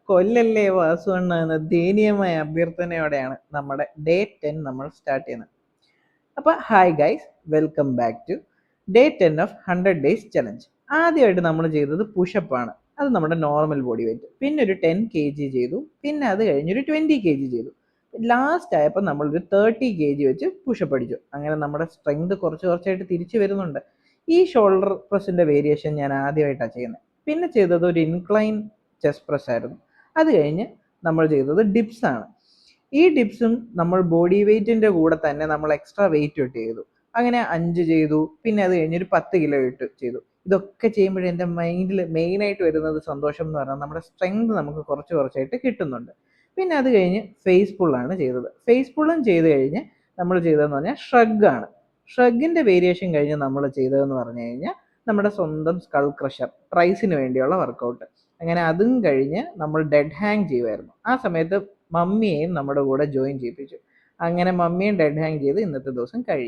കൊല്ലല്ലേ വാസുവണ്ണ എന്ന ദയനീയമായ അഭ്യർത്ഥനയോടെയാണ് നമ്മുടെ ഡേ 10 നമ്മൾ സ്റ്റാർട്ട് ചെയ്യുന്നത്. അപ്പോൾ hi guys, welcome back to day 10 of 100 days challenge. ആദ്യമായിട്ട് നമ്മൾ ചെയ്തത് പുഷപ്പാണ്. അത് നമ്മുടെ നോർമൽ ബോഡി വെയിറ്റ്. പിന്നെ ഒരു 10 kg ചെയ്തു. പിന്നെ അത് കഴിഞ്ഞൊരു 20 kg ചെയ്തു. ലാസ്റ്റ് ആയപ്പോൾ നമ്മളൊരു 30 kg വെച്ച് പുഷപ്പ് അടിച്ചു. അങ്ങനെ നമ്മുടെ സ്ട്രെങ്ത് കുറച്ച് കുറച്ചായിട്ട് തിരിച്ചു വരുന്നുണ്ട്. ഈ ഷോൾഡർ പ്രസിന്റെ വേരിയേഷൻ ഞാൻ ആദ്യമായിട്ടാണ് ചെയ്യുന്നത്. പിന്നെ ചെയ്തത് ഒരു ഇൻക്ലൈൻ ചെസ്റ്റ് പ്രസ് ആയിരുന്നു. അത് കഴിഞ്ഞ് നമ്മൾ ചെയ്തത് ഡിപ്സ് ആണ്. ഈ ഡിപ്സും നമ്മൾ ബോഡി വെയ്റ്റിന്റെ കൂടെ തന്നെ നമ്മൾ എക്സ്ട്രാ വെയിറ്റ് ഇട്ട് ചെയ്തു. അങ്ങനെ 5 ചെയ്തു. പിന്നെ അത് കഴിഞ്ഞ് ഒരു 10 കിലോ ഇട്ട് ചെയ്തു. ഇതൊക്കെ ചെയ്യുമ്പോഴേ എൻ്റെ മൈൻഡിൽ മെയിനായിട്ട് വരുന്നത് സന്തോഷം എന്ന് പറഞ്ഞാൽ നമ്മുടെ സ്ട്രെങ്ത് നമുക്ക് കുറച്ച് കുറച്ചായിട്ട് കിട്ടുന്നുണ്ട്. പിന്നെ അത് കഴിഞ്ഞ് ഫേസ് പുള്ളാണ് ചെയ്തത്. ഫേസ് പുള്ളും ചെയ്ത് കഴിഞ്ഞ് നമ്മൾ ചെയ്തതെന്ന് പറഞ്ഞാൽ ഷ്രഗാണ്. ഷ്രഗിൻ്റെ വേരിയേഷൻ കഴിഞ്ഞ് നമ്മൾ ചെയ്തതെന്ന് പറഞ്ഞു കഴിഞ്ഞാൽ നമ്മുടെ സ്വന്തം സ്കൾ ക്രഷർ ട്രൈസിന് വേണ്ടിയുള്ള വർക്കൗട്ട്. അങ്ങനെ അതും കഴിഞ്ഞ് നമ്മൾ ഡെഡ് ഹാങ് ചെയ്യുമായിരുന്നു. ആ സമയത്ത് മമ്മിയെയും നമ്മുടെ കൂടെ ജോയിൻ ചെയ്യിപ്പിച്ചു. അങ്ങനെ മമ്മിയും ഡെഡ് ഹാങ് ചെയ്ത് ഇന്നത്തെ ദിവസം കഴിഞ്ഞു.